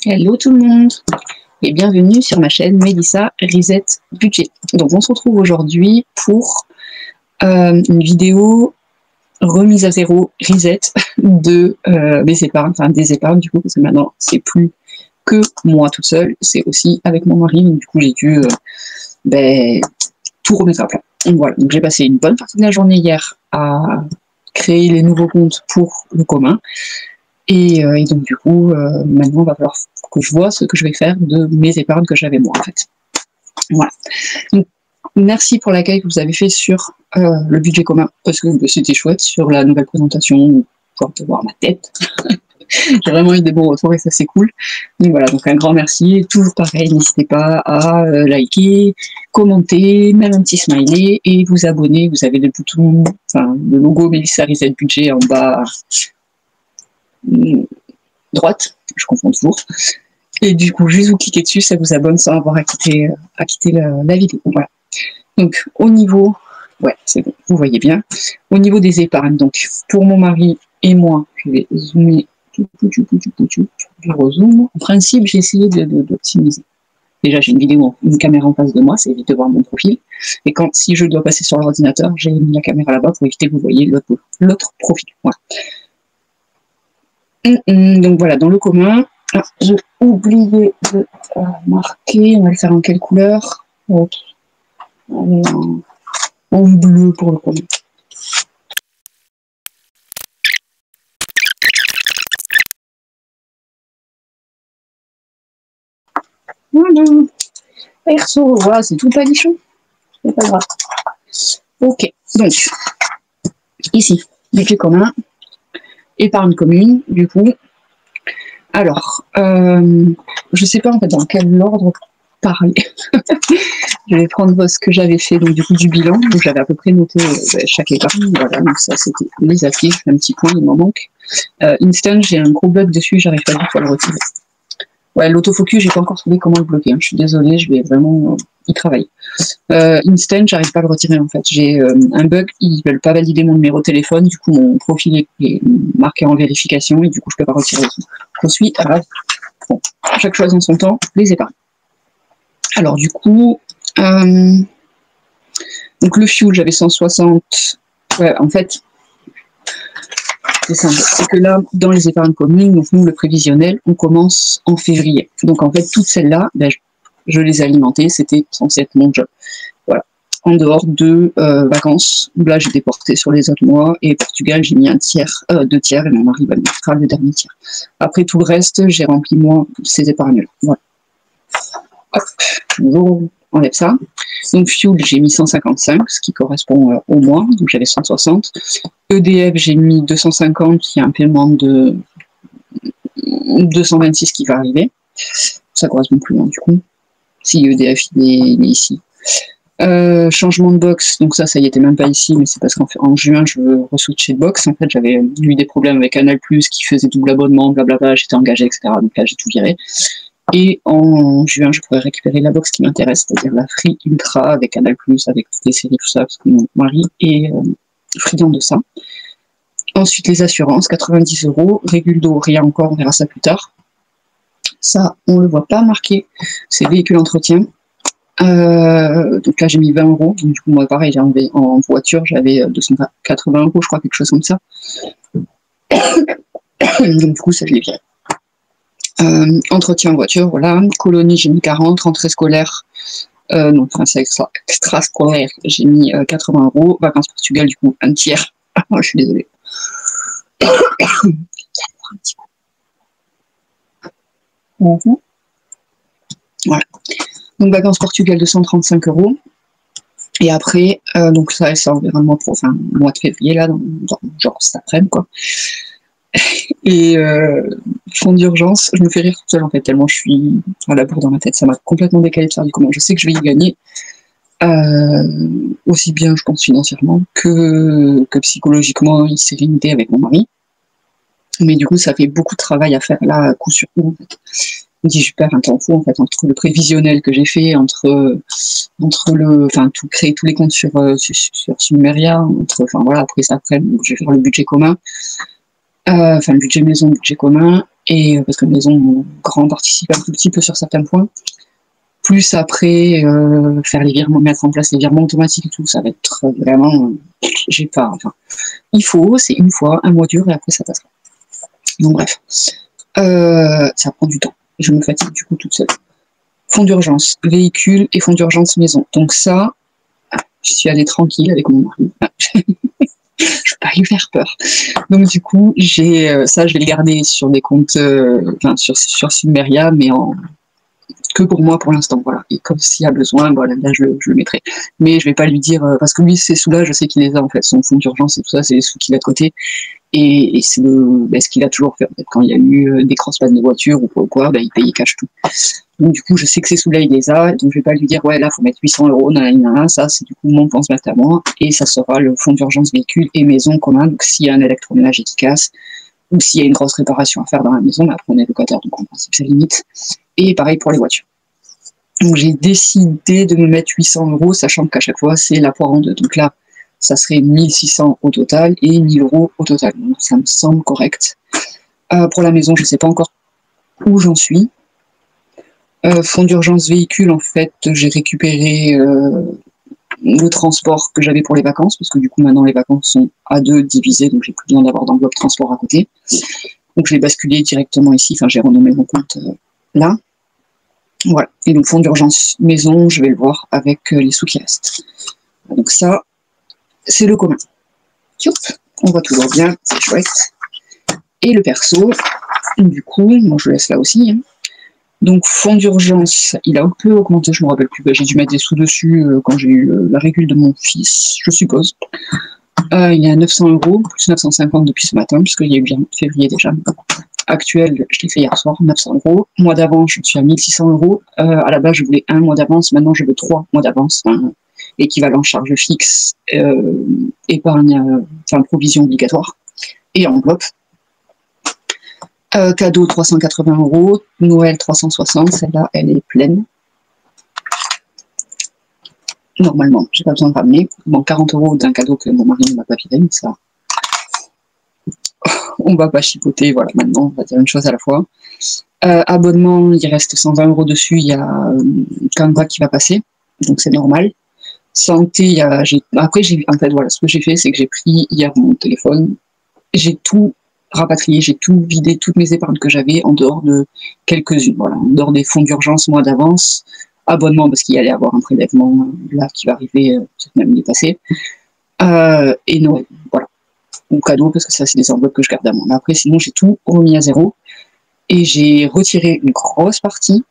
Hello tout le monde et bienvenue sur ma chaîne Mélissa Reset Budget. Donc on se retrouve aujourd'hui pour une vidéo remise à zéro, reset de mes épargnes, enfin des épargnes du coup, parce que maintenant c'est plus que moi tout seul, c'est aussi avec mon mari, donc du coup j'ai dû tout remettre à plat. Donc voilà, donc j'ai passé une bonne partie de la journée hier à créer les nouveaux comptes pour le commun. Et donc du coup, maintenant il va falloir que je vois ce que je vais faire de mes épargnes que j'avais moi en fait. Voilà. Donc, merci pour l'accueil que vous avez fait sur le budget commun, parce que c'était chouette sur la nouvelle présentation, pour voir ma tête. J'ai vraiment eu des bons retours et ça c'est cool. Donc voilà, donc un grand merci. Et toujours pareil, n'hésitez pas à liker, commenter, même un petit smiley et vous abonner. Vous avez le bouton, enfin le logo Mélissa Reset Budget en bas droite, je confonds toujours. Et du coup, juste vous cliquez dessus, ça vous abonne sans avoir à quitter la vidéo. Voilà. Donc, au niveau, ouais, c'est bon, vous voyez bien. Au niveau des épargnes, donc pour mon mari et moi, je vais zoomer, je rezoome. En principe, j'ai essayé d'optimiser. Déjà, j'ai une caméra en face de moi, ça évite de voir mon profil. Et si je dois passer sur l'ordinateur, j'ai mis la caméra là-bas pour éviter que vous voyez l'autre profil. Voilà. Donc voilà, dans le commun, j'ai oublié de marquer, on va le faire en quelle couleur? Ok. En bleu pour le commun. Voilà. Perso, voilà, c'est tout palichon. C'est pas grave. Ok, donc, ici, budget commun, épargne commune, du coup. Alors, je sais pas en fait dans quel ordre parler. Je vais prendre ce que j'avais fait donc du coup du bilan. Donc j'avais à peu près noté chaque épargne. Voilà, donc ça c'était les affiches, un petit point, il m'en manque. Instant, j'ai un gros bug dessus, j'arrive pas du tout à le retirer. Ouais, l'autofocus, j'ai pas encore trouvé comment le bloquer. Hein. Je suis désolée, je vais vraiment y travailler. Instant, j'arrive pas à le retirer en fait. J'ai un bug, ils veulent pas valider mon numéro de téléphone, du coup mon profil est marqué en vérification et du coup je peux pas retirer. Ensuite, bon, chaque chose en son temps, les épargnes. Alors du coup, donc le fuel, j'avais 160. Ouais, en fait, c'est simple. C'est que là, dans les épargnes communes, donc nous, le prévisionnel, on commence en février. Donc en fait, toutes celles-là, je les ai alimentées, c'était censé être mon job. Voilà. En dehors de vacances, là j'ai déporté sur les autres mois, et Portugal, j'ai mis 2 tiers, et mon mari va mettre le dernier tiers. Après tout le reste, j'ai rempli moi ces épargnes-là. Voilà. Hop, on enlève ça. Donc fuel, j'ai mis 155, ce qui correspond au mois, donc j'avais 160. EDF, j'ai mis 250, il y a un paiement de 226 qui va arriver. Ça correspond plus loin du coup. Si EDF il est ici. Changement de box, donc ça y était même pas ici, mais c'est parce qu'en juin je veux re-switcher de box. En fait, j'avais eu des problèmes avec Canal+, qui faisait double abonnement, blablabla, j'étais engagée, etc. Donc là, j'ai tout viré. Et en juin, je pourrais récupérer la box qui m'intéresse, c'est-à-dire la Free Ultra avec Canal+, avec toutes les séries, tout ça, parce que mon mari est friand de ça. Ensuite, les assurances, 90 €. Régule d'eau, rien encore, on verra ça plus tard. Ça, on ne le voit pas marqué. C'est véhicule entretien. Donc là, j'ai mis 20 €. Donc, du coup, moi, pareil, j'ai enlevé en voiture, j'avais 280 €, je crois, quelque chose comme ça. Donc, du coup, ça, je l'ai viré. Entretien en voiture, voilà. Colonie, j'ai mis 40. Rentrée scolaire, non, enfin, c'est extra-scolaire, j'ai mis 80 €. Vacances Portugal, du coup, un tiers. Je suis désolée. Voilà. Donc, vacances Portugal, 235 €. Et après, donc ça on verra le mois de février, là, genre cet après-midi, quoi. Et fonds d'urgence, je me fais rire toute seule en fait, tellement je suis à la bourre dans ma tête, ça m'a complètement décalé de faire du commun. Je sais que je vais y gagner, aussi bien je pense financièrement que psychologiquement, il s'est limité avec mon mari. Mais du coup, ça fait beaucoup de travail à faire là, coup sur coup. En fait. Je perds un temps fou en fait entre le prévisionnel que j'ai fait, créer tous les comptes sur Numeria, voilà, après ça, après, je vais faire le budget commun. Le budget maison, le budget commun, et parce que la maison grand participe un tout petit peu sur certains points. Plus après, faire les virements, mettre en place les virements automatiques et tout, ça va être vraiment, j'ai pas, enfin, il faut, c'est une fois, un mois dur et après ça passera. Donc bref, ça prend du temps. Je me fatigue du coup toute seule. Fonds d'urgence, véhicule et fonds d'urgence maison. Donc ça, je suis allée tranquille avec mon mari. Je veux pas lui faire peur. Donc du coup, j'ai ça, je vais le garder sur des comptes, enfin sur Submeria, mais que pour moi pour l'instant, voilà. Et comme s'il y a besoin, voilà, là je le mettrai. Mais je vais pas lui dire, parce que lui, ces sous-là, je sais qu'il les a en fait, son fonds d'urgence et tout ça, c'est les sous qu'il a de côté. Et c'est ce qu'il a toujours fait. En fait. Quand il y a eu des cross-pannes de voiture ou quoi, il payait cash tout. Donc du coup, je sais que ces sous-là, il les a, donc je vais pas lui dire, ouais, là, faut mettre 800 €, nanana, ça, c'est du coup mon pense mettre à moi, et ça sera le fonds d'urgence véhicule et maison commun, donc s'il y a un électroménager qui casse, ou s'il y a une grosse réparation à faire dans la maison, après on est locataire, donc en principe, c'est limite. Et pareil pour les voitures. Donc j'ai décidé de me mettre 800 €, sachant qu'à chaque fois, c'est la poire en deux. Donc là, ça serait 1600 au total et 1000 € au total. Donc ça me semble correct. Pour la maison, je ne sais pas encore où j'en suis. Fonds d'urgence véhicule, en fait, j'ai récupéré le transport que j'avais pour les vacances, parce que du coup, maintenant, les vacances sont à deux divisées, donc j'ai plus besoin d'avoir d'enveloppe transport à côté. Donc je l'ai basculé directement ici, enfin j'ai renommé mon compte là. Voilà. Et donc fonds d'urgence maison, je vais le voir avec les sous qui restent. Donc ça, c'est le commun. Youp, on voit toujours bien, c'est chouette. Et le perso, du coup, moi je laisse là aussi. Hein. Donc fonds d'urgence, il a un peu augmenté, je me rappelle plus. J'ai dû mettre des sous dessus quand j'ai eu la régule de mon fils, je suppose. Il y a 900 €, plus 950 depuis ce matin, puisqu'il y a eu bien février déjà. Actuel, je l'ai fait hier soir, 900 €. Mois d'avance, je suis à 1600 €. À la base, je voulais un mois d'avance, maintenant je veux 3 mois d'avance. Équivalent charge fixe, épargne, enfin provision obligatoire, et enveloppe. Cadeau 380 €, Noël 360, celle-là, elle est pleine. Normalement, j'ai pas besoin de ramener. Bon, 40 € d'un cadeau que mon mari ne m'a pas viré, mais ça, on va pas chipoter, voilà, maintenant, on va dire une chose à la fois. Abonnement, il reste 120 € dessus, il y a Canva qui va passer, donc c'est normal. Santé, après, en fait, voilà, ce que j'ai fait, c'est que j'ai pris hier mon téléphone, j'ai tout rapatrié, j'ai tout vidé, toutes mes épargnes que j'avais, en dehors de quelques-unes, voilà, en dehors des fonds d'urgence, mois d'avance, abonnement, parce qu'il y allait avoir un prélèvement là qui va arriver, peut-être même l'année passée, et Noël, voilà. Ou cadeau, parce que ça, c'est des enveloppes que je garde à moi. Mais après, sinon, j'ai tout remis à zéro, et j'ai retiré une grosse partie.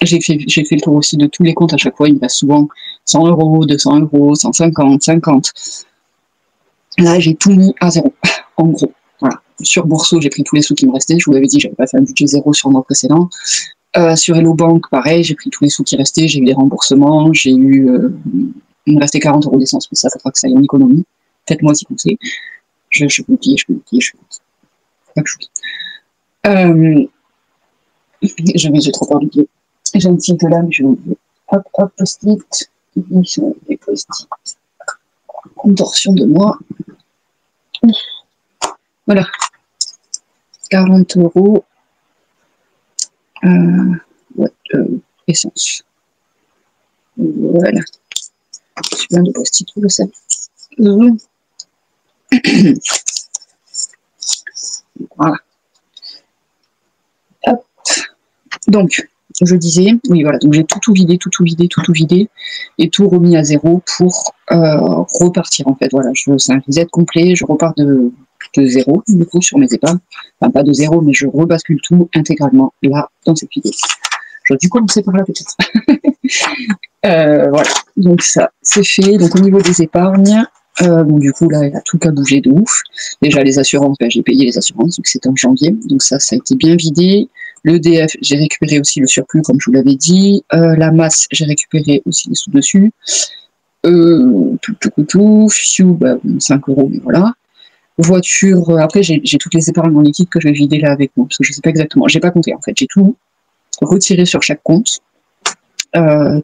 J'ai fait le tour aussi de tous les comptes à chaque fois, il me reste souvent 100 €, 200 €, 150, 50. Là, j'ai tout mis à zéro, en gros. Voilà. Sur Bourseau, j'ai pris tous les sous qui me restaient. Je vous avais dit, j'avais pas fait un budget zéro sur le mois précédent. Sur Hello Bank, pareil, j'ai pris tous les sous qui restaient, j'ai eu des remboursements, j'ai eu... il me restait 40 € d'essence, mais ça faudra que ça aille en économie. Faites-moi si vous savez. Je peux oublier. Pas que j'oublie. J'ai trop peur d'oublier. J'ai un petit là, mais je vais oublier. Hop, post-it. Les post-it. Contorsion de moi. Voilà. 40 €. Essence. Voilà. Je suis plein de post-it, tout le savez. Voilà. Hop. Donc, je disais, oui, voilà, donc j'ai tout vidé, et tout remis à zéro pour repartir, en fait. Voilà, c'est un reset complet, je repars de zéro, du coup, sur mes épargnes. Enfin, pas de zéro, mais je rebascule tout intégralement, là, dans cette vidéo. J'aurais dû commencer par là, peut-être. Voilà, donc ça, c'est fait. Donc, au niveau des épargnes, bon, du coup, là, il a tout qu'à bouger de ouf. Déjà, les assurances, j'ai payé les assurances, donc c'était en janvier. Donc ça a été bien vidé. L'EDF, j'ai récupéré aussi le surplus, comme je vous l'avais dit. La masse, j'ai récupéré aussi les sous dessus. Fiu, 5 €, mais voilà. Voiture, après, j'ai toutes les épargnes en liquide que je vais vider là avec moi, parce que je sais pas exactement. J'ai pas compté, en fait. J'ai tout retiré sur chaque compte.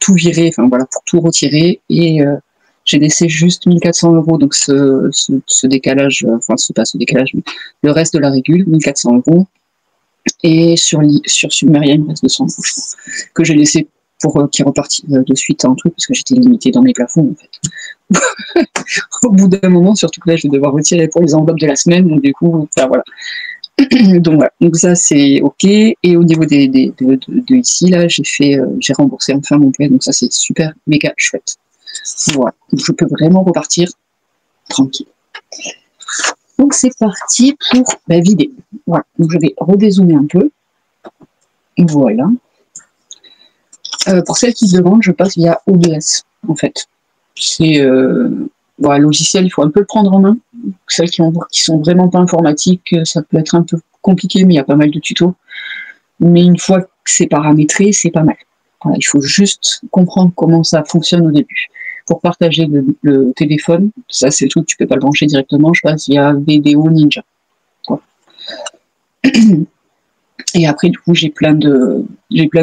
Tout viré, enfin voilà, pour tout retirer. Et j'ai laissé juste 1400 €, donc ce décalage, enfin, c'est pas ce décalage, mais le reste de la régule, 1400 €. Et sur Submeria, il me reste 200 euros, je crois, que j'ai laissé pour qu'ils repartent de suite en truc, parce que j'étais limitée dans mes plafonds, en fait. Au bout d'un moment, surtout que là, je vais devoir retirer pour les enveloppes de la semaine, donc du coup, enfin, voilà. Donc voilà, donc ça c'est ok. Et au niveau de ici, là, j'ai remboursé enfin mon prêt, donc ça c'est super, méga chouette. Voilà, donc je peux vraiment repartir tranquille. Donc c'est parti pour vider. Voilà, donc je vais redézoomer un peu. Voilà. Pour celles qui se demandent, je passe via OBS, en fait. C'est un logiciel, il faut un peu le prendre en main. Celles qui sont vraiment pas informatiques, ça peut être un peu compliqué, mais il y a pas mal de tutos. Mais une fois que c'est paramétré, c'est pas mal. Voilà, il faut juste comprendre comment ça fonctionne au début. Pour partager le téléphone, ça c'est le truc, tu peux pas le brancher directement, je passe via Vidéo Ninja. Voilà. Et après, du coup, j'ai plein de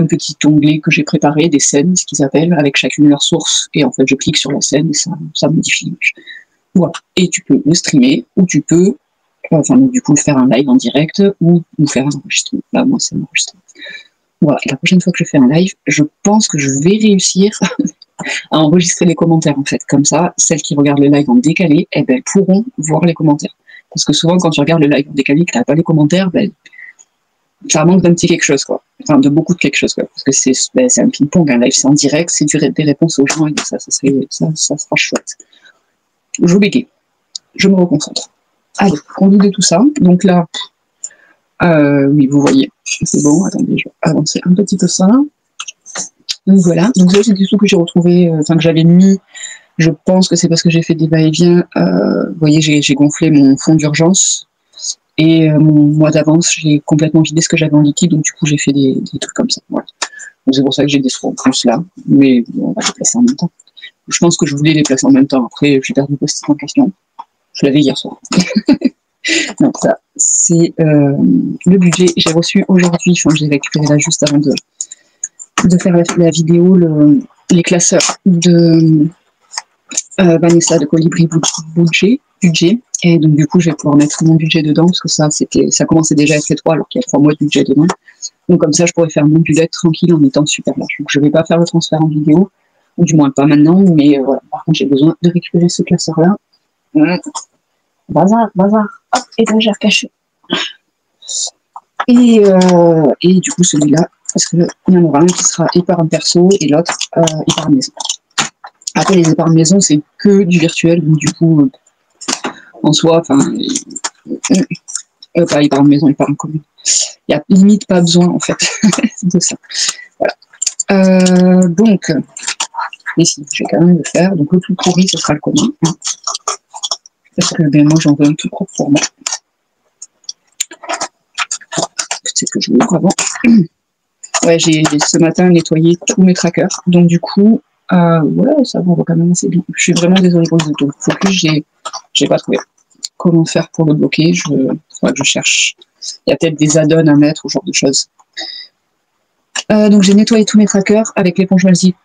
petits onglets que j'ai préparés, des scènes, ce qu'ils appellent, avec chacune leur source. Et en fait, je clique sur la scène et ça modifie l'image. Voilà. Et tu peux le streamer, ou tu peux, du coup, faire un live en direct, ou faire un enregistrement. Là, moi, c'est un enregistrement. Voilà. Et la prochaine fois que je fais un live, je pense que je vais réussir à enregistrer les commentaires, en fait. Comme ça, celles qui regardent le live en décalé, elles pourront voir les commentaires. Parce que souvent, quand tu regardes le live en décalé, que tu n'as pas les commentaires, ça manque d'un petit quelque chose, quoi. Enfin, de beaucoup de quelque chose, quoi. Parce que c'est un ping-pong, un live, c'est en direct, c'est des réponses aux gens, et ça sera chouette. Je bégaye. Je me reconcentre. Allez, on de tout ça. Donc là, oui, vous voyez, c'est bon. Attendez, je vais avancer un petit peu ça. Donc voilà. Donc ça, c'est des sous que j'ai retrouvé, que j'avais mis. Je pense que c'est parce que j'ai fait des va-et-vient. Vous voyez, j'ai gonflé mon fonds d'urgence. Et mon mois d'avance, j'ai complètement vidé ce que j'avais en liquide, donc du coup j'ai fait des trucs comme ça. Voilà. Donc c'est pour ça que j'ai des sous en plus là, mais on va les placer en même temps. Je pense que je voulais les placer en même temps, après j'ai perdu le post-it en question. Je l'avais hier soir. Donc ça, c'est le budget. J'ai reçu aujourd'hui, j'ai récupéré là juste avant de faire la vidéo, les classeurs de Vanessa de Colibri budget. Et donc du coup, je vais pouvoir mettre mon budget dedans, parce que ça commençait déjà à être étroit, alors qu'il y a 3 mois de budget dedans. Donc comme ça, je pourrais faire mon budget tranquille en étant super large. Donc je ne vais pas faire le transfert en vidéo, ou du moins pas maintenant, mais voilà. Par contre, j'ai besoin de récupérer ce classeur-là. Bazar. Hop, étagère cachée. Et du coup, celui-là, parce qu'il y en aura un qui sera épargne perso et l'autre épargne maison. Après, les épargnes maison, c'est que du virtuel, donc du coup, en soi, pas épargne maison, épargne commune. Il n'y a limite pas besoin, en fait, de ça. Voilà. Donc, ici, je vais quand même le faire. Donc, le tout pourri, ce sera le commun. Hein, parce que moi, j'en veux un tout propre pour moi. Peut-être que je l'ouvre avant. Ouais, j'ai ce matin nettoyé tous mes trackers. Donc, du coup, ouais, ça va quand même assez bien. Je suis vraiment désolée pour les autos. Focus, j'ai pas trouvé comment faire pour le bloquer. Il faudra que je cherche. Il y a peut-être des add-ons à mettre, ou ce genre de choses. Donc j'ai nettoyé tous mes trackers avec l'éponge magique,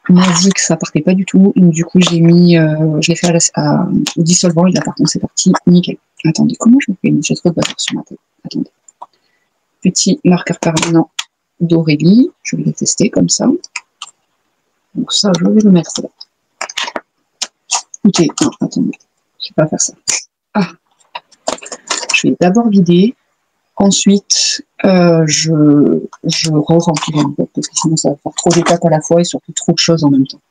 ça partait pas du tout. Donc du coup j'ai l'ai fait au dissolvant et là par contre c'est parti nickel. Attendez, comment je fais? J'ai trop de bâtard sur ma tête. Attendez. Petit marqueur permanent d'Aurélie, je vais le tester comme ça. Donc ça je vais le mettre là. Ok, non, attendez, je vais pas faire ça. Ah, je vais d'abord vider. Ensuite, je re-remplirai en fait, parce que sinon ça va faire trop d'étapes à la fois et surtout trop de choses en même temps.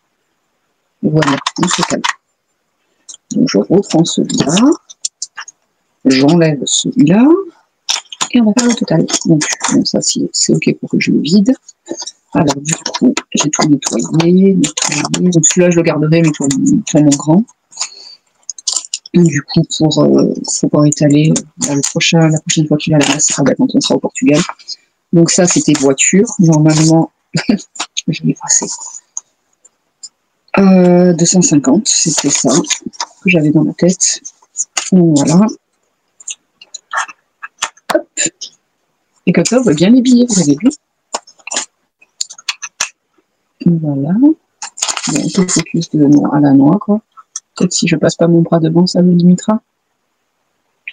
Et voilà, on se calme. Donc je reprends celui-là, j'enlève celui-là, et on va faire le total. Donc bon, ça c'est ok pour que je le vide. Alors du coup, j'ai tout nettoyé. Donc celui-là je le garderai, mais pour mon grand. Du coup, pour pouvoir étaler la prochaine fois qu'il a la masse, ça sera quand on sera au Portugal. Donc ça, c'était voiture. Normalement, je vais passer. 250, c'était ça que j'avais dans la tête. Donc voilà. Hop. Et comme ça, on voit bien les billets, vous avez vu. Voilà. Bon, un peu focus à la noix, quoi. Peut-être si je passe pas mon bras devant, ça me limitera.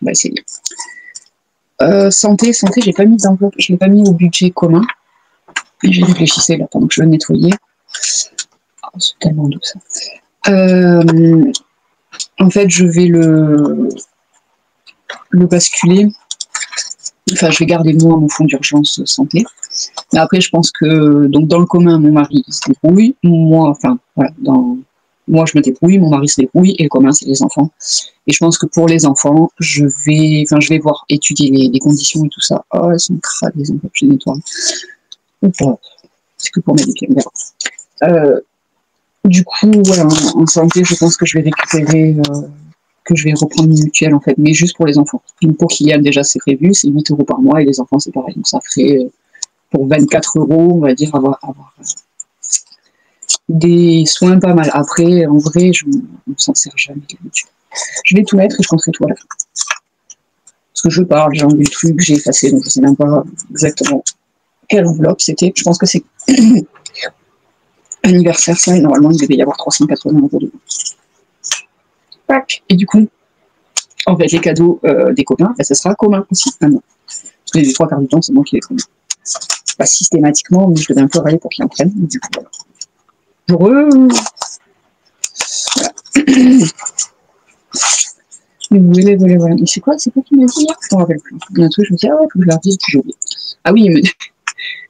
On va essayer. Santé, j'ai pas mis d'enveloppe, je l'ai pas mis au budget commun. Et j'y réfléchissais là pendant que je le nettoyais. Oh, c'est tellement doux ça. En fait, je vais le basculer. Enfin, je vais garder moi mon fonds d'urgence santé. Mais après, je pense que donc dans le commun, mon mari il se débrouille. Moi, enfin, voilà, moi je me débrouille, mon mari se débrouille, et le commun, c'est les enfants. Et je pense que pour les enfants, je vais voir, étudier les conditions et tout ça. Oh, elles sont crades, les enfants, je les nettoie. Ou pas. C'est que pour mettre des pieds, on verra. Du coup, voilà, en santé, je pense que je vais récupérer, que je vais reprendre une mutuelle en fait, mais juste pour les enfants. Pour Kylian, déjà, c'est prévu, c'est 8 € par mois, et les enfants, c'est pareil. Donc ça ferait, pour 24 €, on va dire, avoir des soins pas mal. Après, en vrai, je ne s'en sers jamais, les mutuelles. Je vais tout mettre et je compterai tout à la fin. Parce que je parle, j'ai enlevé le truc, j'ai effacé, donc je sais même pas exactement quelle enveloppe c'était. Je pense que c'est anniversaire, ça, et normalement, il devait y avoir 380 € dedans. Et du coup, en fait, les cadeaux des copains, ben, ça sera commun aussi. Ah non. Parce que les 3 quarts du temps, c'est moi qui les prends. Pas systématiquement, mais je devais un peu râler pour qu'ils en prennent. Du coup, voilà. Voilà. Voilà. Et c'est quoi qu'il m'a dit hier? Je m'en rappelle plus. Il y a un truc, je me dis, ah ouais, faut que je leur dise, puis j'ai oublié. Ah oui,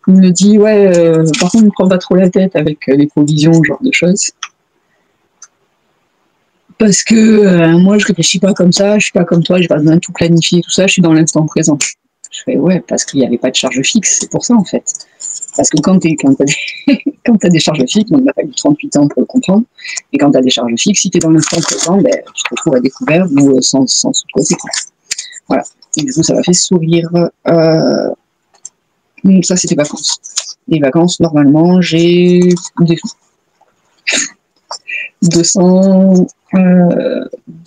il me dit, ouais, par contre, ne prends pas trop la tête avec les provisions, ce genre de choses. Parce que moi, je réfléchis pas comme ça, je suis pas comme toi, j'ai pas besoin de tout planifier, tout ça, je suis dans l'instant présent. Je fais, ouais, parce qu'il n'y avait pas de charge fixe, c'est pour ça, en fait. Parce que quand t'as des charges fixes, on n'a pas eu 38 ans pour le comprendre, et quand t'as des charges fixes, si t'es dans l'instant présent, ben, tu te retrouves à découvert ou sans sous-côté. Voilà. Et du coup, ça m'a fait sourire. Ça, c'était vacances. Les vacances, normalement, j'ai des 200,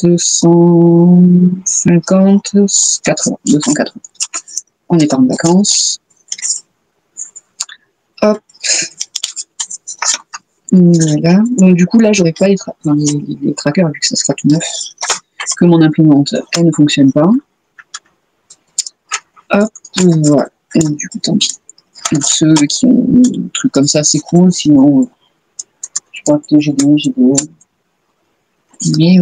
250, 80, 280. On est en vacances. Hop. Voilà. Donc du coup là j'aurais pas les trackers vu que ça sera tout neuf. Que mon imprimante elle ne fonctionne pas. Hop, voilà. Et du coup tant pis. Donc, ceux qui ont des trucs comme ça c'est cool, sinon je crois que j'ai des. Mais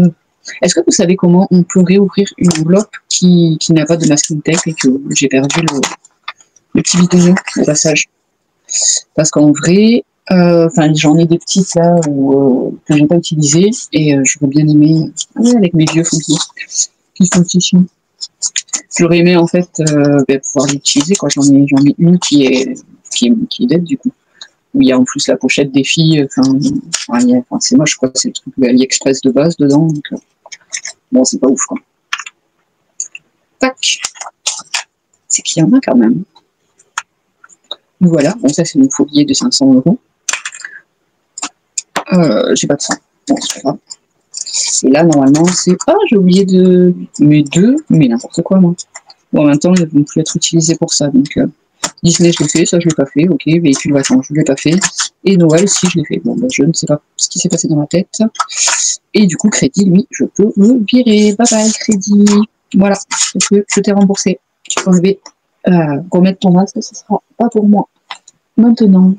est-ce que vous savez comment on peut réouvrir une enveloppe qui n'a pas de masking tape et que j'ai perdu le petit bidon au passage? Parce qu'en vrai, j'en ai des petites là que j'ai pas utilisées et j'aurais bien aimé avec mes vieux fonds qui sont ici. J'aurais aimé en fait pouvoir l'utiliser quand j'en ai une qui est dead du coup. Où il y a en plus la pochette des filles, c'est moche quoi, c'est le truc de AliExpress de base dedans, donc bon c'est pas ouf quoi. Tac, c'est qu'il y en a quand même. Voilà, bon ça c'est mon faux billet de 500 €. J'ai pas de ça, bon c'est pas grave. Et là normalement c'est... Ah j'ai oublié de... Mais n'importe quoi moi. Bon en même temps ils vont plus être utilisés pour ça, donc Disney je l'ai fait, ça je l'ai pas fait, ok, véhicule vacances je l'ai pas fait, et Noël si je l'ai fait, bon ben je ne sais pas ce qui s'est passé dans ma tête, et du coup crédit lui je peux le virer, bye bye crédit, voilà, parce que je t'ai remboursé, tu peux enlever, remettre ton masque, ce sera pas pour moi, maintenant,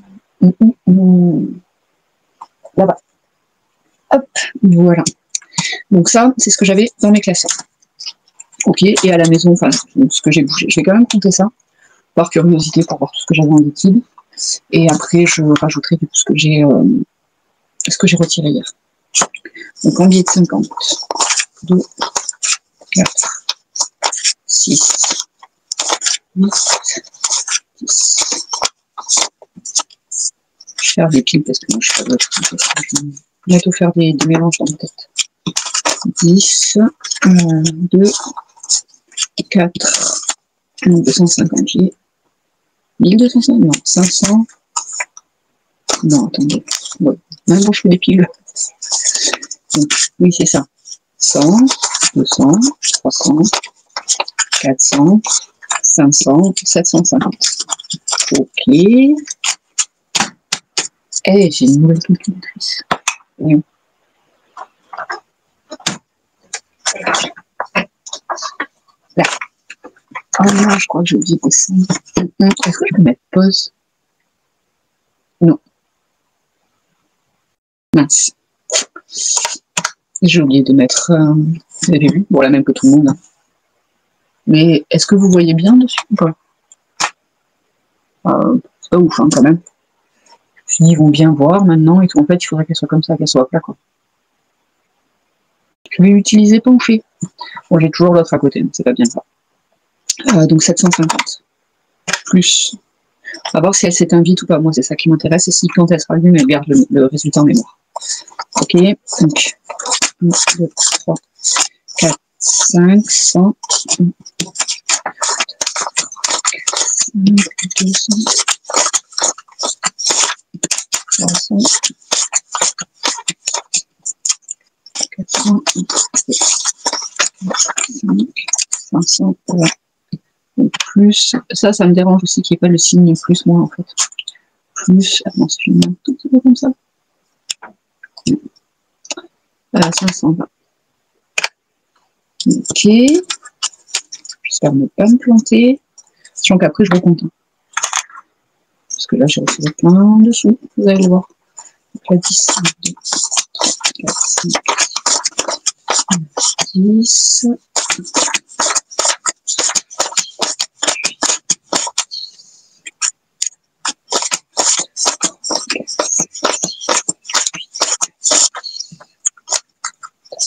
là-bas, hop, voilà, donc ça c'est ce que j'avais dans mes classeurs, ok, et à la maison, enfin ce que j'ai bougé, je vais quand même compter ça, par curiosité pour voir tout ce que j'avais en liquide. Et après, je rajouterai du coup ce que j'ai retiré hier. Donc en billet de 50, 2, 4, 6, 8, 10. Je vais faire des piles parce que moi je suis pas d'autre. Je vais bientôt faire des mélanges dans ma tête. 10, 2, 4, 250, j'ai 1250, non, 500. Non, attendez. Ouais. Maintenant, je fais des piles. Donc, oui, c'est ça. 100, 200, 300, 400, 500, 750. Ok. Eh, j'ai une nouvelle calculatrice. Oui. Là. Ah là, je crois que j'ai oublié de descendre. Est-ce que je peux mettre pause? Non. Mince. J'ai oublié de mettre... vous avez vu? Bon, la même que tout le monde. Hein. Mais est-ce que vous voyez bien dessus ou pas? C'est pas ouf, hein, quand même. Ils vont bien voir maintenant et tout. En fait, il faudrait qu'elle soit comme ça, qu'elle soit plat, quoi. Je vais utiliser penché. Bon, j'ai toujours l'autre à côté, donc c'est pas bien ça. Donc 750. Plus. On va voir si elle s'éteint vite ou pas. Moi, c'est ça qui m'intéresse. Et si quand elle sera allumée, elle garde le résultat en mémoire. Ok, donc 1, 2, 3, 4, 5, 100. 200, 300, 400, 500, voilà. Donc plus, ça me dérange aussi qu'il n'y ait pas le signe plus moins en fait. Plus, attends, si je mets un tout petit peu comme ça. 520. Ok. J'espère ne pas me planter. Sachant qu'après je recompte. Parce que là j'ai retiré plein de sous, vous allez le voir. Donc là 10, 2, 3, 4, 5, 10.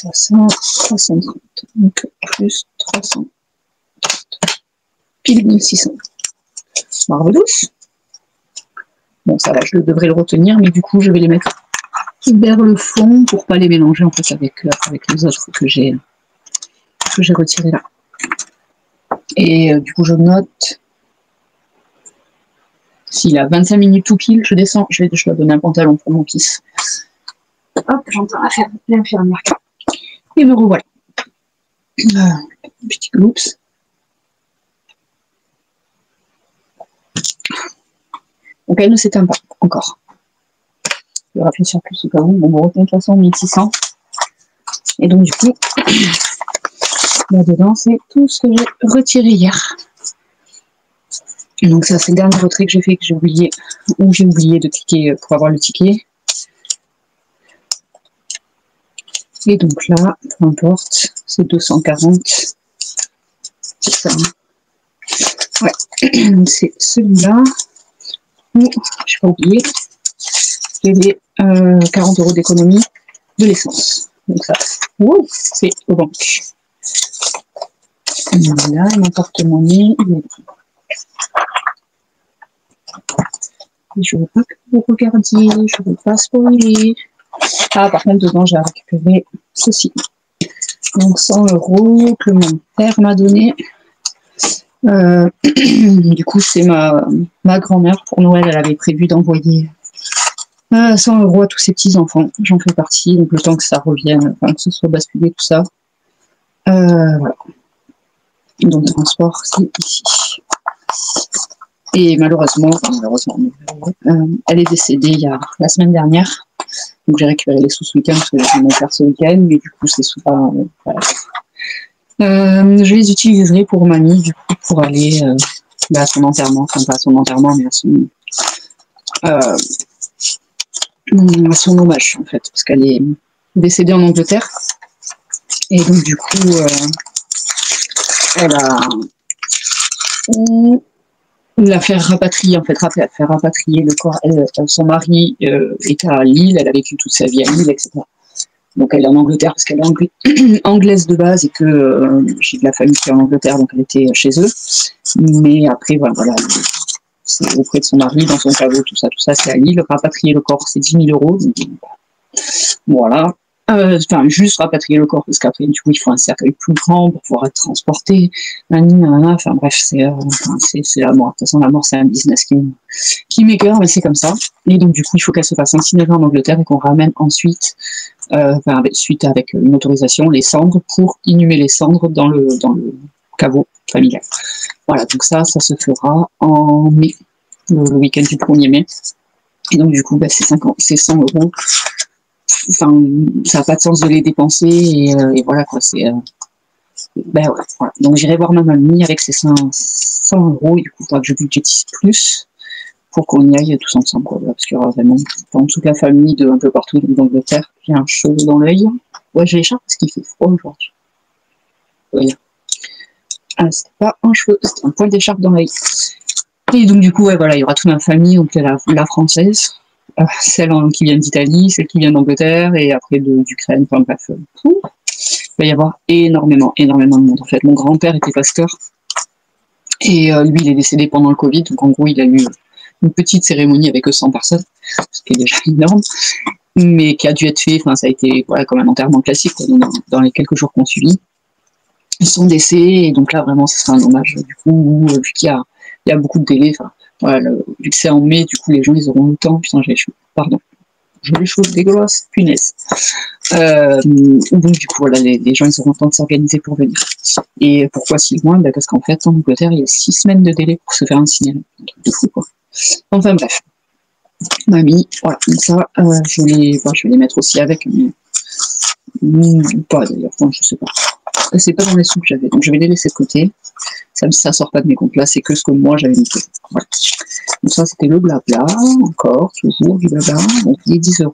330, donc plus 300. Pile 1600. Marvelous. Bon, ça va, je devrais le retenir, mais du coup, je vais les mettre vers le fond pour pas les mélanger en fait avec les autres que j'ai retirés là. Et du coup, je note. S'il a 25 minutes tout pile, je descends, je dois donner un pantalon pour mon fils. Hop, j'entends l'infirmière. Et me revoilà. Petit gloops. Donc elle ne s'éteint pas encore. Je vais réfléchir plus au cas où. Bon, on retient de toute façon 1600. Et donc du coup, là-dedans, c'est tout ce que j'ai retiré hier. Et donc ça, c'est le dernier retrait que j'ai fait, que j'ai oublié, ou j'ai oublié de cliquer pour avoir le ticket. Et donc là, peu importe, c'est 240. C'est ça. Ouais, c'est celui-là. Où, je n'ai pas oublié, il y avait 40 € d'économie de l'essence. Donc ça, wow, c'est au banque. Là, mon porte-monnaie, il est là. Et je ne veux pas que vous regardiez, je ne veux pas spoiler. Ah, par contre, dedans, j'ai récupéré ceci. Donc 100 € que mon père m'a donné. Du coup, c'est ma grand-mère. Pour Noël, elle avait prévu d'envoyer 100 € à tous ses petits-enfants. J'en fais partie. Donc, le temps que ça revienne, enfin, que ce soit basculé, tout ça. Voilà. Donc, transport, c'est ici. Et malheureusement, elle est décédée la semaine dernière. Donc, j'ai récupéré les sous ce week-end parce que j'ai mon père ce week-end. Mais du coup, ces sous-là, voilà. Je les utiliserai pour mamie, du coup, pour aller à son enterrement, enfin pas à son enterrement, mais à son hommage, en fait, parce qu'elle est décédée en Angleterre. Et donc, du coup, elle a la faire rapatrier, en fait, faire rapatrier le corps. Son mari est à Lille, elle a vécu toute sa vie à Lille, etc. Donc elle est en Angleterre parce qu'elle est anglaise de base et que j'ai de la famille qui est en Angleterre, donc elle était chez eux. Mais après, voilà, c'est auprès de son mari, dans son caveau, tout ça, c'est à Lille. Rapatrier le corps, c'est 10 000 €. Donc, voilà. Enfin, juste rapatrier le corps, parce qu'après, du coup, il faut un cercueil plus grand pour pouvoir être transporté. Enfin, bref, c'est la mort. De toute façon, la mort, c'est un business qui m'écoeure, mais c'est comme ça. Et donc, du coup, il faut qu'elle se fasse incinérer en Angleterre et qu'on ramène ensuite, suite avec une autorisation, les cendres pour inhumer les cendres dans le caveau familial. Voilà, donc ça se fera en mai, le week-end du 1er mai. Et donc, du coup, c'est 100 €. Enfin, ça n'a pas de sens de les dépenser et voilà quoi, Ben ouais, voilà. Donc j'irai voir ma mamie avec ses 100 €, et du coup, il faudra que je budgétise plus pour qu'on y aille tous ensemble, quoi. Parce qu'il y aura vraiment toute la famille de un peu partout d'Angleterre. J'ai un cheveu dans l'œil. Ouais, j'ai l'écharpe parce qu'il fait froid aujourd'hui. Voilà. Ah, c'était pas un cheveu, c'était un poil d'écharpe dans l'œil. Et donc du coup, ouais, voilà, il y aura toute ma famille, donc la française, celle qui vient d'Italie, celle qui vient d'Angleterre, et après d'Ukraine, enfin bref. Il va y avoir énormément de monde en fait. Mon grand-père était pasteur, et lui il est décédé pendant le Covid, donc en gros il a eu une petite cérémonie avec 100 personnes, ce qui est déjà énorme, mais qui a dû être fait, enfin ça a été voilà, comme un enterrement classique quoi, dans les quelques jours qu'on suivit. Son décès, et donc là vraiment ce sera un hommage du coup, vu qu'il y a beaucoup de délais, enfin voilà, vu que c'est en mai, du coup les gens ils auront le temps, putain j'ai les cheveux, pardon, j'ai les cheveux dégueulasses, punaise. Donc du coup voilà, les gens ils auront le temps de s'organiser pour venir. Et pourquoi si loin? Bah, parce qu'en fait en Angleterre il y a 6 semaines de délai pour se faire un signal, un truc de fou quoi. Enfin bref, mamie, voilà, donc ça je vais les mettre aussi avec, ou pas d'ailleurs, enfin, je sais pas. C'est pas dans les sous que j'avais, donc je vais les laisser de côté. Ça sort pas de mes comptes là, c'est que ce que moi j'avais mis. Voilà. Donc ça c'était le blabla, encore, toujours du blabla, donc les 10 €.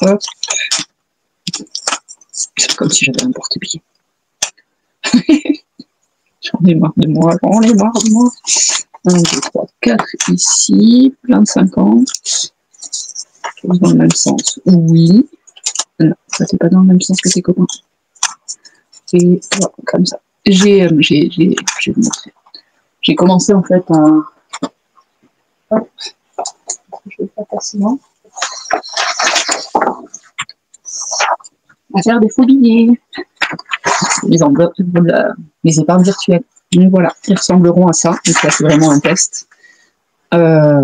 Hop. C'est comme si j'avais un porte-pied. J'en ai marre de moi, 1, 2, 3, 4 ici, plein de 50. Tous dans le même sens. Oui. Non, ça c'est pas dans le même sens que tes copains. Et voilà, comme ça. Je vais vous montrer. J'ai commencé en fait à... Hop, je vais faire facilement. À faire des faux billets. Les enveloppes, les épargnes virtuelles. Donc voilà, ils ressembleront à ça. Donc là c'est vraiment un test. Voilà.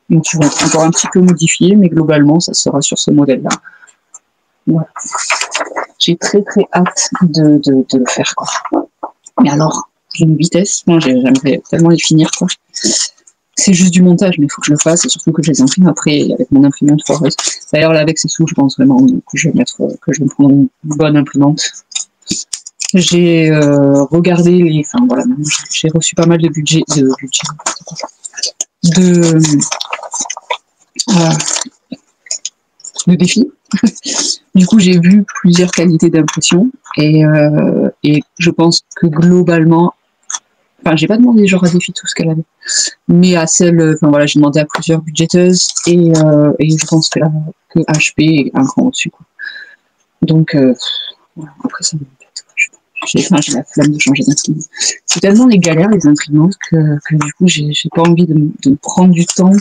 Donc ils vont être encore un petit peu modifiés, mais globalement ça sera sur ce modèle-là. Voilà. J'ai très hâte de le faire quoi. Mais alors, j'ai une vitesse, moi j'aimerais tellement les finir quoi. C'est juste du montage, mais il faut que je le fasse, et surtout que je les imprime après avec mon imprimante foireuse. D'ailleurs là avec ces sous, je pense vraiment que je vais me prendre une bonne imprimante. J'ai regardé les, enfin voilà, j'ai reçu pas mal de défis. Du coup, j'ai vu plusieurs qualités d'impression, et je pense que globalement, enfin, j'ai pas demandé genre à Défi tout ce qu'elle avait, mais à celle, enfin voilà, j'ai demandé à plusieurs budgéteuses, et je pense que HP est un cran au-dessus, quoi. Donc, voilà, après ça j'ai la flamme de changer d'imprimante. C'est tellement les galères, les imprimantes, que du coup, j'ai pas envie de me prendre du temps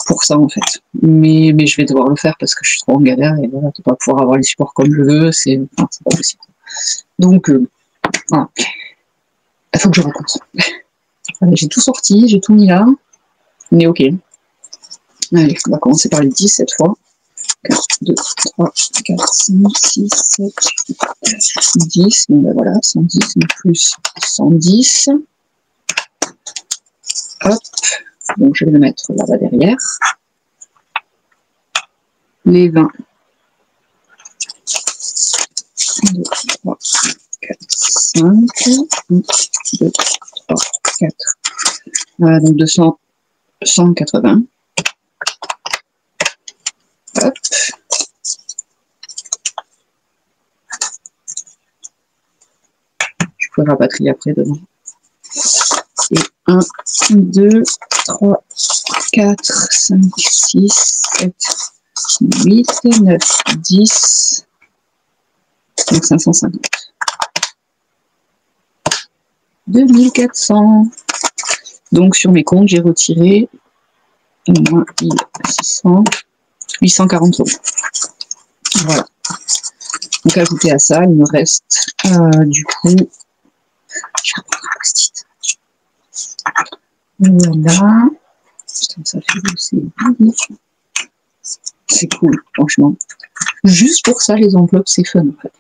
pour ça en fait. Mais je vais devoir le faire parce que je suis trop en galère, et voilà, de pas pouvoir avoir les supports comme je veux, c'est pas possible. Donc, voilà. Il faut que je raconte. Voilà, j'ai tout sorti, j'ai tout mis là, mais ok. Allez, on va commencer par les 10 cette fois. 4, 2, 3, 4, 5, 6, 7, 8, 10. Bon ben voilà, 110 plus 110. Hop. Donc je vais le mettre là-bas derrière. Les 20. 1, 2, 3, 4, 5. 1, 2, 3, 4. Voilà, donc 200, 180. Hop. Je pourrais rapatrier après dedans. Et 1, 2, 3, 4, 5, 6, 7, 8, 9, 10. Donc 550. 2400. Donc sur mes comptes, j'ai retiré moins 1600, 840 €. Voilà. Donc ajouté à ça, il me reste du coup, je vais reprendre un post-it. Voilà. Putain, ça fait c'est cool, franchement. Juste pour ça, les enveloppes, c'est fun en fait.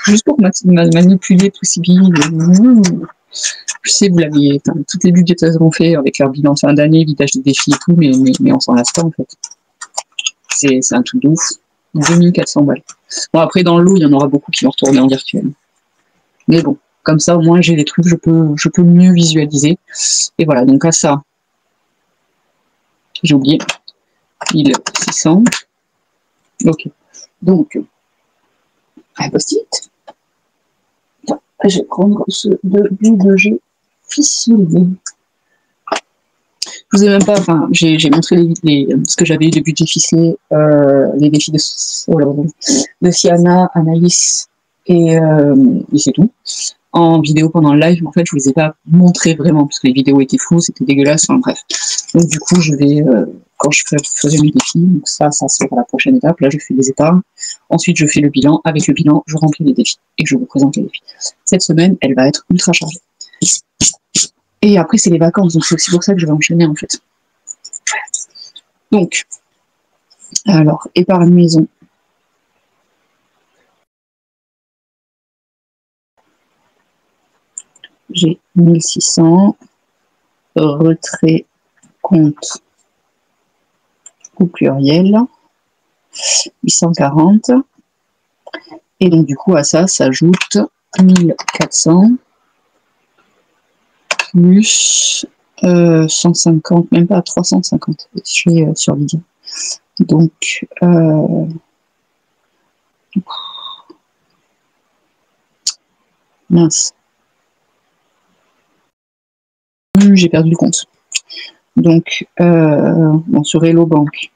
Juste pour manipuler tout ces billes. Je sais, vous l'aviez, toutes les budgéteuses l'ont fait avec leur bilan de fin d'année, vidage des défis et tout, mais on s'en lasse pas en fait. C'est un truc de ouf. 2400 balles. Bon, après, dans le lot, il y en aura beaucoup qui vont retourner en virtuel. Mais bon, comme ça, au moins, j'ai les trucs, je peux mieux visualiser. Et voilà, donc à ça, j'ai oublié, 1600. Ok. Donc, un post-it. Je vais prendre ce de G ficelé. Je vous ai même pas, enfin, j'ai montré ce que j'avais eu de budget ficelé, les défis de Siana, Anaïs, et c'est tout. En vidéo pendant le live, en fait, je vous les ai pas montrés vraiment, parce que les vidéos étaient floues, c'était dégueulasse, enfin bref. Donc du coup, je vais, quand je ferai mes défis, donc ça sera la prochaine étape, là je fais des épargnes, ensuite je fais le bilan, avec le bilan, je remplis les défis, et je vous présente les défis. Cette semaine, elle va être ultra chargée. Et après, c'est les vacances, donc c'est aussi pour ça que je vais enchaîner, en fait. Donc, alors, épargne maison. J'ai 1600. Retrait compte au pluriel. 840. Et donc, du coup, à ça s'ajoute 1400 plus 150, même pas 350. Je suis sur l'idée. Donc, mince. J'ai perdu le compte. Donc, bon, sur Hello Bank,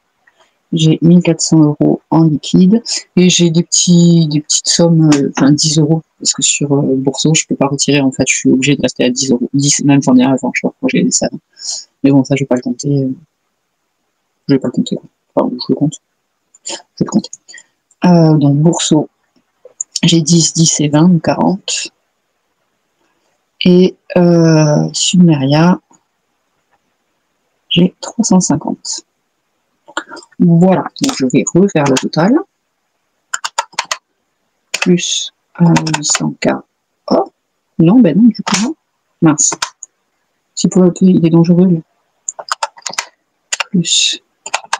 j'ai 1400 € en liquide et j'ai des petites sommes, enfin 10 €, parce que sur Bourseau, je peux pas retirer, en fait, je suis obligée de rester à 10 €. 10, même j'en ai avant, je sais pas pourquoi j'ai ça. Mais bon, ça, je vais pas le compter. Je vais pas le compter. Enfin, je le compte. Je vais le compter. Donc, Bourseau, j'ai 10, 10 et 20, donc 40. Et Submeria, j'ai 350. Voilà, donc je vais refaire le total. Plus 800K. Oh, non, ben non, du coup, non. Mince. Si pour il est dangereux, lui. Plus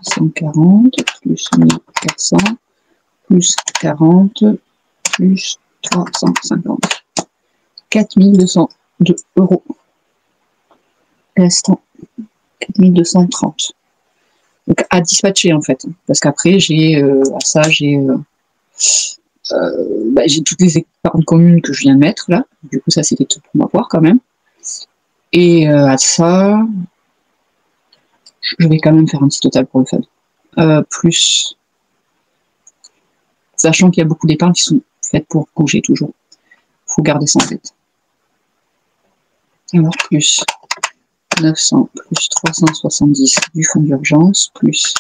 140, plus 1400, plus 40, plus 350. 4202 €. Restant 4230. Donc à dispatcher, en fait. Parce qu'après, j'ai à ça, j'ai toutes les épargnes communes que je viens de mettre là. Du coup, ça, c'était tout pour m'avoir quand même. Et à ça, je vais quand même faire un petit total pour le fun. Plus, sachant qu'il y a beaucoup d'épargnes qui sont faites pour bouger toujours. Il faut garder ça en tête. Alors, plus 900, plus 370 du fonds d'urgence, plus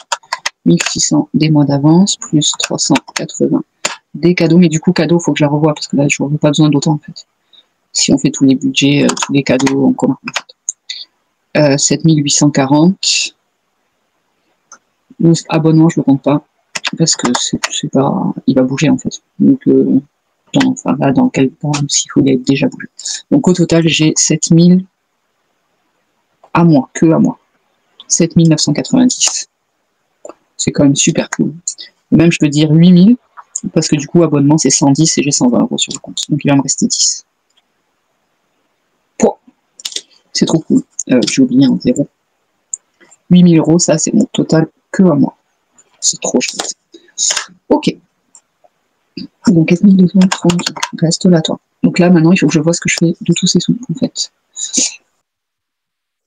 1600 des mois d'avance, plus 380 des cadeaux. Mais du coup, cadeaux, il faut que je la revoie, parce que là, je n'aurai pas besoin d'autant, en fait. Si on fait tous les budgets, tous les cadeaux en commun, en fait. 7840. L'abonnement, je ne le compte pas, parce que c'est pas, il va bouger, en fait. Donc, dans quel temps, s'il faut être déjà bougé. Donc, au total, j'ai 7000 à moi, que à moi. 7990. C'est quand même super cool. Même, je peux dire 8000, parce que du coup, abonnement, c'est 110 et j'ai 120 € sur le compte. Donc, il va me rester 10. Pouah, c'est trop cool. J'ai oublié un 0. 8000 €, ça, c'est mon total que à moi. C'est trop chouette. Ok. Donc, 4230, reste là, toi. Donc là, maintenant, il faut que je vois ce que je fais de tous ces sous, en fait.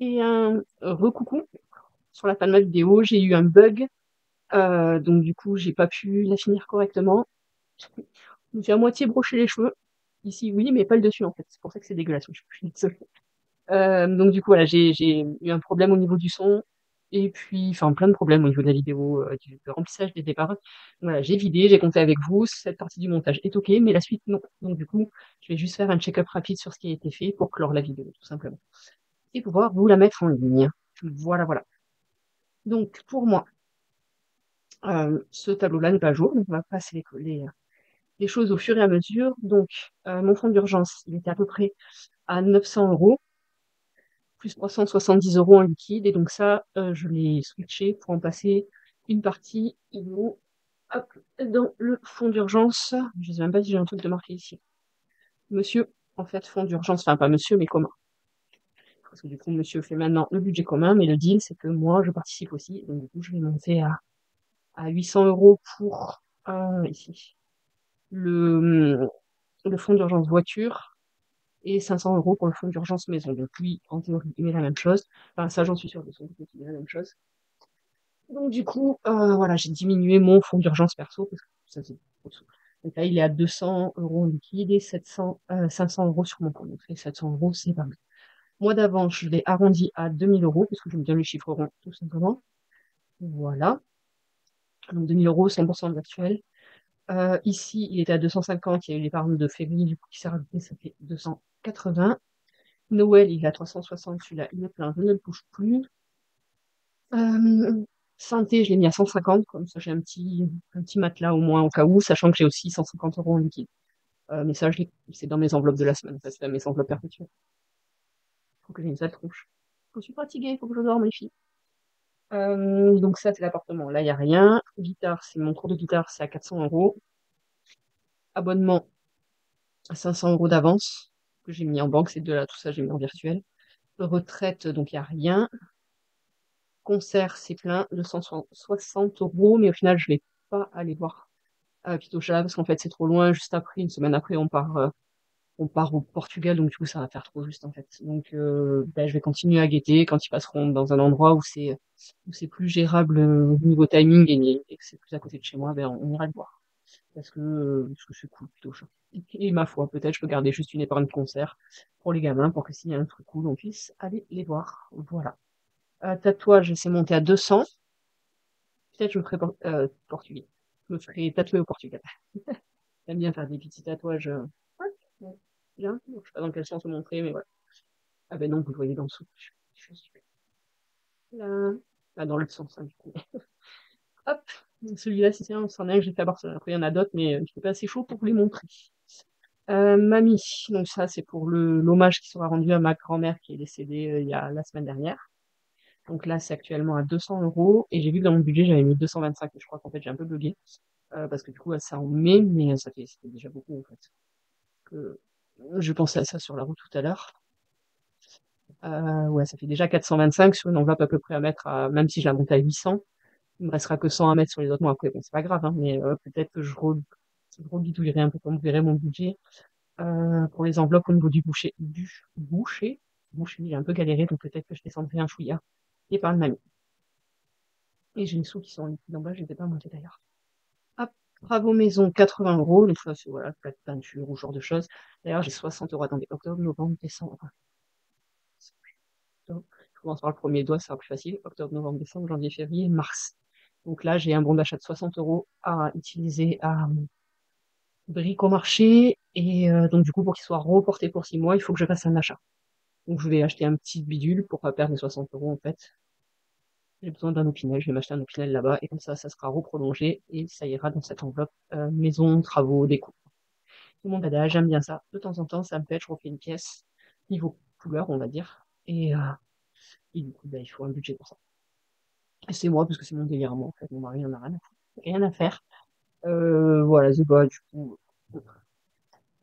Et un recoucou sur la fin de ma vidéo, j'ai eu un bug, donc du coup j'ai pas pu la finir correctement. Je me suis à moitié broché les cheveux. Ici oui, mais pas le dessus en fait. C'est pour ça que c'est dégueulasse. Je suis désolée. Donc du coup voilà, j'ai eu un problème au niveau du son et puis enfin plein de problèmes au niveau de la vidéo, du remplissage des départs. Voilà, j'ai vidé, j'ai compté avec vous. Cette partie du montage est ok, mais la suite non. Donc du coup, je vais juste faire un check-up rapide sur ce qui a été fait pour clore la vidéo tout simplement et pouvoir vous la mettre en ligne. Voilà, voilà. Donc, pour moi, ce tableau-là n'est pas à jour, donc on va passer les choses au fur et à mesure. Donc, mon fonds d'urgence, il était à peu près à 900 €, plus 370 € en liquide, et donc ça, je l'ai switché pour en passer une partie IMO Hop, dans le fonds d'urgence, je sais même pas si j'ai un truc de marqué ici. Monsieur, en fait, fonds d'urgence, enfin pas monsieur, mais commun. Parce que du coup, monsieur fait maintenant le budget commun, mais le deal, c'est que moi, je participe aussi. Donc du coup, je vais monter à 800 euros pour, ici, le, le fonds d'urgence voiture et 500 euros pour le fonds d'urgence maison. Donc lui, en théorie, il met la même chose. Enfin, ça, j'en suis sûre de son côté qu'il met la même chose. Donc du coup, voilà, j'ai diminué mon fonds d'urgence perso parce que ça faisait trop de sous. Donc là, il est à 200 euros en liquide et 500 euros sur mon compte. Donc les 700 euros, c'est pas mal. Mois d'avant, je l'ai arrondi à 2000 euros parce que j'aime bien les chiffres ronds, tout simplement. Voilà. Donc 2000 euros, 100% de l'actuel. Ici, il était à 250. Il y a eu l'épargne de février, du coup, qui s'est rajouté, ça fait 280. Noël, il est à 360. Celui-là, il est plein, je ne le touche plus. Euh, Santé, je l'ai mis à 150, comme ça j'ai un petit matelas au moins au cas où, sachant que j'ai aussi 150 euros en liquide. Mais ça, c'est dans mes enveloppes de la semaine, ça c'est dans mes enveloppes perpétuelles. Faut que j'ai une sale tronche. Je suis fatiguée, faut que je dorme, les filles. Donc ça, c'est l'appartement. Là, il n'y a rien. Guitare, c'est mon cours de guitare, c'est à 400 euros. Abonnement à 500 euros d'avance, que j'ai mis en banque, c'est de là, tout ça, j'ai mis en virtuel. Retraite, donc il n'y a rien. Concert, c'est plein, 260 euros, mais au final, je vais pas aller voir Pitocha parce qu'en fait, c'est trop loin. Juste après, une semaine après, on part au Portugal, donc du coup, ça va faire trop juste en fait. Donc, ben, je vais continuer à guetter quand ils passeront dans un endroit où c'est plus gérable au niveau timing et que c'est plus à côté de chez moi, ben, on ira le voir parce que c'est cool Pitocha. Et ma foi, peut-être je peux garder juste une épargne de concert pour les gamins pour que s'il y a un truc cool, on puisse aller les voir. Voilà. Tatouage, c'est monté à 200. Peut-être je me ferai portugais. Je me ferai tatouer au Portugal. J'aime bien faire des petits tatouages. Ouais, ouais, bien. Je sais pas dans quel sens vous montrer, mais voilà. Ah ben non, vous le voyez dans le dessous. Je suis là. Ah, dans l'autre sens, hein, du coup. Hop. Celui-là, si c'est un, c'en est un que j'ai fait à Barcelone. Après, il y en a d'autres, mais je suis pas assez chaud pour vous les montrer. Mamie. Donc ça, c'est pour l'hommage qui sera rendu à ma grand-mère qui est décédée il y a la semaine dernière. Donc là, c'est actuellement à 200 euros. Et j'ai vu que dans mon budget, j'avais mis 225. Et je crois qu'en fait, j'ai un peu bugué. Parce que du coup, ça en met, mais c'était déjà beaucoup, en fait. Que, je pensais à ça sur la route tout à l'heure. Ouais, ça fait déjà 425 sur une enveloppe à peu près à mettre même si je la monte à 800. Il me restera que 100 à mettre sur les autres mois. Après, bon, c'est pas grave, hein, mais peut-être que je rebidouillerai un peu comme vous verrez mon budget. Pour les enveloppes au niveau du boucher, j'ai un peu galéré, donc peut-être que je descendrai un chouïa. Et par le mamie. Et j'ai les sous qui sont en liquide en bas, je les ai pas montés d'ailleurs. Hop, travaux maison, 80 euros. Donc ça, c'est voilà, plat de peinture ou ce genre de choses. D'ailleurs, j'ai 60 euros. Attendez, octobre, novembre, décembre. Octobre. Je commence par le premier doigt, ça sera plus facile. Octobre, novembre, décembre, janvier, février, mars. Donc là, j'ai un bon d'achat de 60 euros à utiliser à Bricomarché. Et donc, du coup, pour qu'il soit reporté pour 6 mois, il faut que je fasse un achat. Donc, je vais acheter un petit bidule pour pas perdre les 60 euros, en fait. J'ai besoin d'un Opinel, je vais m'acheter un Opinel là-bas. Et comme ça sera reprolongé et ça ira dans cette enveloppe maison, travaux, déco. Tout mon dada, j'aime bien ça. De temps en temps, ça me pète, je refais une pièce. Niveau couleur, on va dire. Et du coup, bah, il faut un budget pour ça. Et c'est moi, parce que c'est mon délire à moi, en fait. Mon mari, il en a rien à foutre. Rien à faire. Voilà, c'est pas, du coup.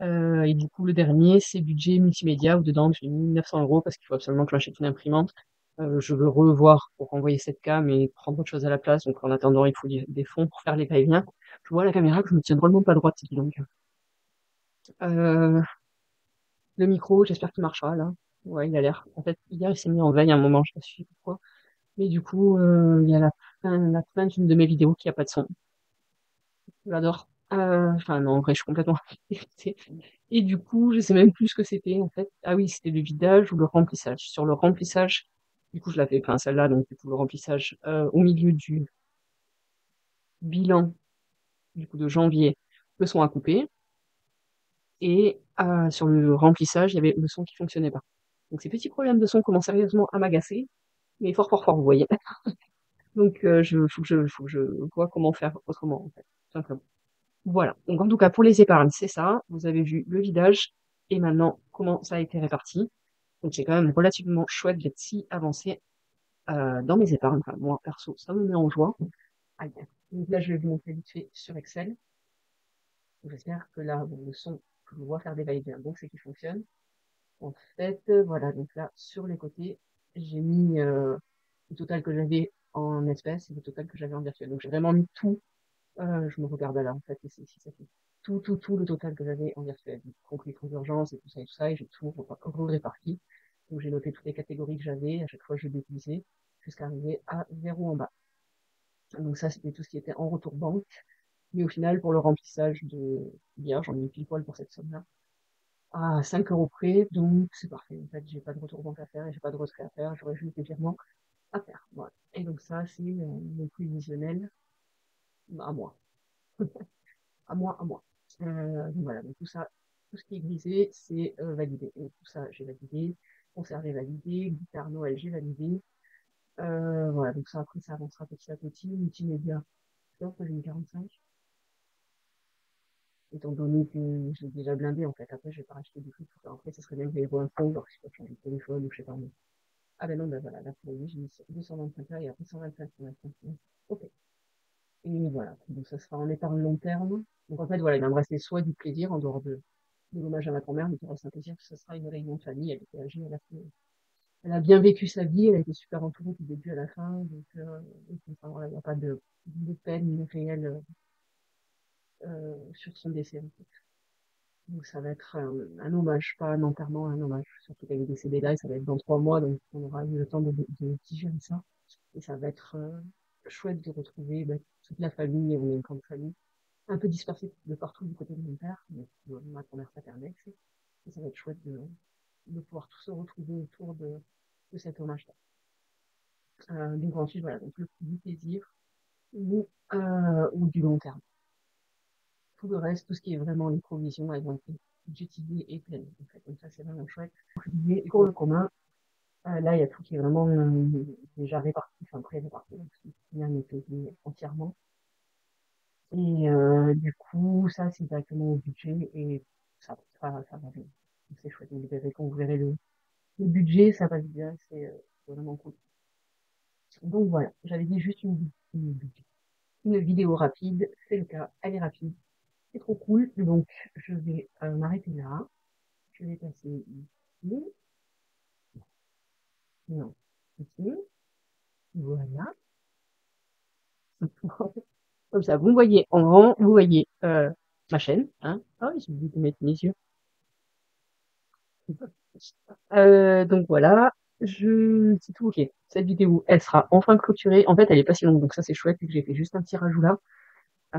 Et du coup, le dernier, c'est budget multimédia, où dedans, j'ai mis 900 euros parce qu'il faut absolument que je m'achète une imprimante. Je veux revoir pour renvoyer cette cam et prendre autre chose à la place. Donc, en attendant, il faut des fonds pour faire les va-et-vient. Je vois à la caméra que je me tiens drôlement pas droite, dis donc. Euh, le micro, j'espère qu'il marchera, là. Ouais, il a l'air. En fait, hier, il s'est mis en veille à un moment, je sais pas si pourquoi. Mais du coup, il y a la fin d'une de mes vidéos qui a pas de son. J'adore. Enfin, non, en vrai, je suis complètement dégoûtée. Et du coup, je sais même plus ce que c'était, en fait. Ah oui, c'était le vidage ou le remplissage. Sur le remplissage, du coup, je l'avais, enfin, celle-là, donc, du coup, le remplissage, au milieu du bilan, du coup, de janvier, le son a coupé. Et sur le remplissage, il y avait le son qui fonctionnait pas. Donc, ces petits problèmes de son commencent sérieusement à m'agacer. Mais fort, fort, fort, vous voyez. Donc, faut que je vois comment faire autrement, en fait, tout simplement. Voilà. Donc, en tout cas, pour les épargnes, c'est ça. Vous avez vu le vidage et maintenant comment ça a été réparti. Donc, c'est quand même relativement chouette d'être si avancé dans mes épargnes. Enfin, moi, perso, ça me met en joie. Aïe. Donc là, je vais vous montrer vite fait sur Excel. J'espère que là, bon, le son que je vois faire dévaler bien, donc c'est qu'il fonctionne. En fait, voilà, donc là, sur les côtés, j'ai mis le total que j'avais en espèces et le total que j'avais en virtuel. Donc j'ai vraiment mis tout, je me regarde là en fait, et c'est ici, ça fait tout le total que j'avais en virtuel, y compris fonds d'urgence et tout ça, et j'ai tout réparti. Donc j'ai noté toutes les catégories que j'avais, à chaque fois je déplissais, jusqu'à arriver à zéro en bas. Donc ça, c'était tout ce qui était en retour banque. Mais au final, pour le remplissage de hier, j'en ai mis pile poil pour cette somme-là, à 5 euros près, donc c'est parfait. En fait, j'ai pas de retour banque à faire et j'ai pas de retrait à faire, j'aurais juste des virements à faire. Voilà. Et donc ça, c'est mon prévisionnel à moi. À moi. Donc voilà, donc tout ça, tout ce qui est grisé, c'est validé. Et tout ça, j'ai validé. Conservé, validé. Guitare Noël, j'ai validé. Voilà, donc ça, après, ça avancera petit à petit. Multimédia, je pense que j'ai mis 45. Étant donné que j'ai déjà blindé, en fait. Après, je vais pas racheter du tout. Après, ça serait bien que j'aille un fond, genre si je peux changer de téléphone ou je sais pas. Mais... Ah ben non, ben voilà, là, pour lui, j'ai mis 225 là et après 125. Ok. Et voilà, donc ça sera en épargne long terme. Donc en fait, voilà, il va me rester soit du plaisir en dehors de l'hommage à ma grand-mère, mais il me reste un plaisir, ce sera une réunion de famille. Elle était âgée, elle a bien vécu sa vie, elle a été super entourée du début à la fin. Donc enfin, voilà, il n'y a pas de peine réelle sur son décès, en fait. Donc ça va être un hommage, pas un enterrement, un hommage. Surtout qu'elle est décédée là, et ça va être dans 3 mois, donc on aura eu le temps de digérer ça. Et ça va être chouette de retrouver toute la famille, on est une grande famille, un peu dispersée de partout du côté de mon père, mais ma grand-mère paternelle, et ça va être chouette de pouvoir tous se retrouver autour de cet hommage-là. Donc ensuite, voilà, donc le du plaisir ou du long terme. Tout le reste, tout ce qui est vraiment les provisions, elles vont être budgétisées et pleines. En fait. Donc ça, c'est vraiment chouette. Mais pour le commun, là, il y a tout qui est vraiment déjà réparti, enfin pré-réparti, donc rien n'est payé entièrement. Et du coup, ça, c'est directement au budget et ça va bien. C'est chouette. Vous verrez quand vous verrez le budget, ça va bien, c'est vraiment cool. Donc voilà, j'avais dit juste une vidéo rapide, c'est le cas, elle est rapide, c'est trop cool. Donc je vais m'arrêter là. Je vais passer ici. Non, ici. Voilà. Comme ça, vous me voyez en grand, vous voyez ma chaîne. Hein. Ah oui, j'ai oublié de mettre mes yeux. Donc voilà, c'est tout ok. Cette vidéo, elle sera enfin clôturée. En fait, elle est pas si longue, donc ça c'est chouette, vu que j'ai fait juste un petit rajout là.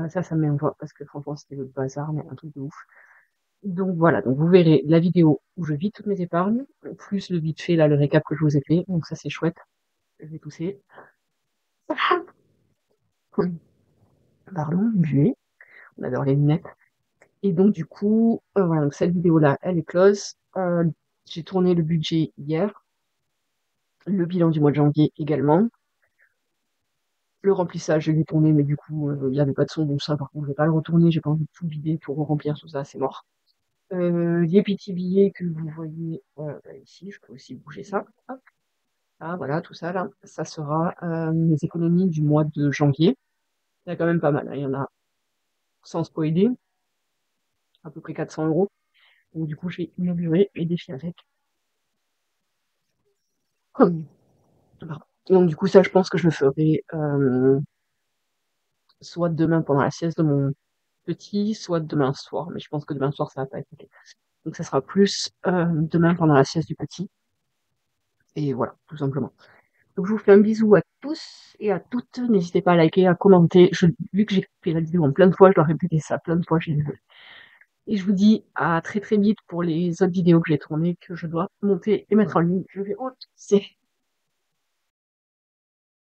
Ça me met en joie, parce que franchement, c'était le bazar, mais un truc de ouf. Donc voilà, donc vous verrez la vidéo où je vide toutes mes épargnes, plus le vite fait, là, le récap que je vous ai fait. Donc ça c'est chouette. Je vais tousser. Pardon, buée. On adore les lunettes. Et donc du coup, voilà, donc cette vidéo-là, elle est close. J'ai tourné le budget hier. Le bilan du mois de janvier également. Le remplissage, je l'ai tourné, mais du coup, il n'y avait pas de son, donc ça, par contre, je vais pas le retourner, j'ai pas envie de tout vider pour remplir tout ça, c'est mort. Les petits billets que vous voyez ici, je peux aussi bouger ça. Hop. Ah, voilà, tout ça, là, ça sera mes économies du mois de janvier. Il y a quand même pas mal, hein, il y en a, sans spoiler, à peu près 400 euros. Donc du coup, je vais inaugurer et défiler avec. Pardon. Donc du coup, ça, je pense que je le ferai soit demain pendant la sieste de mon petit, soit demain soir. Mais je pense que demain soir, ça va pas être ok. Donc ça sera plus demain pendant la sieste du petit. Et voilà, tout simplement. Donc je vous fais un bisou à tous et à toutes. N'hésitez pas à liker, à commenter. Vu que j'ai fait la vidéo en plein de fois, je dois répéter ça plein de fois, je suis désolée. Et je vous dis à très très vite pour les autres vidéos que j'ai tournées, que je dois monter et mettre en ligne. Je vais... Oh, c'est...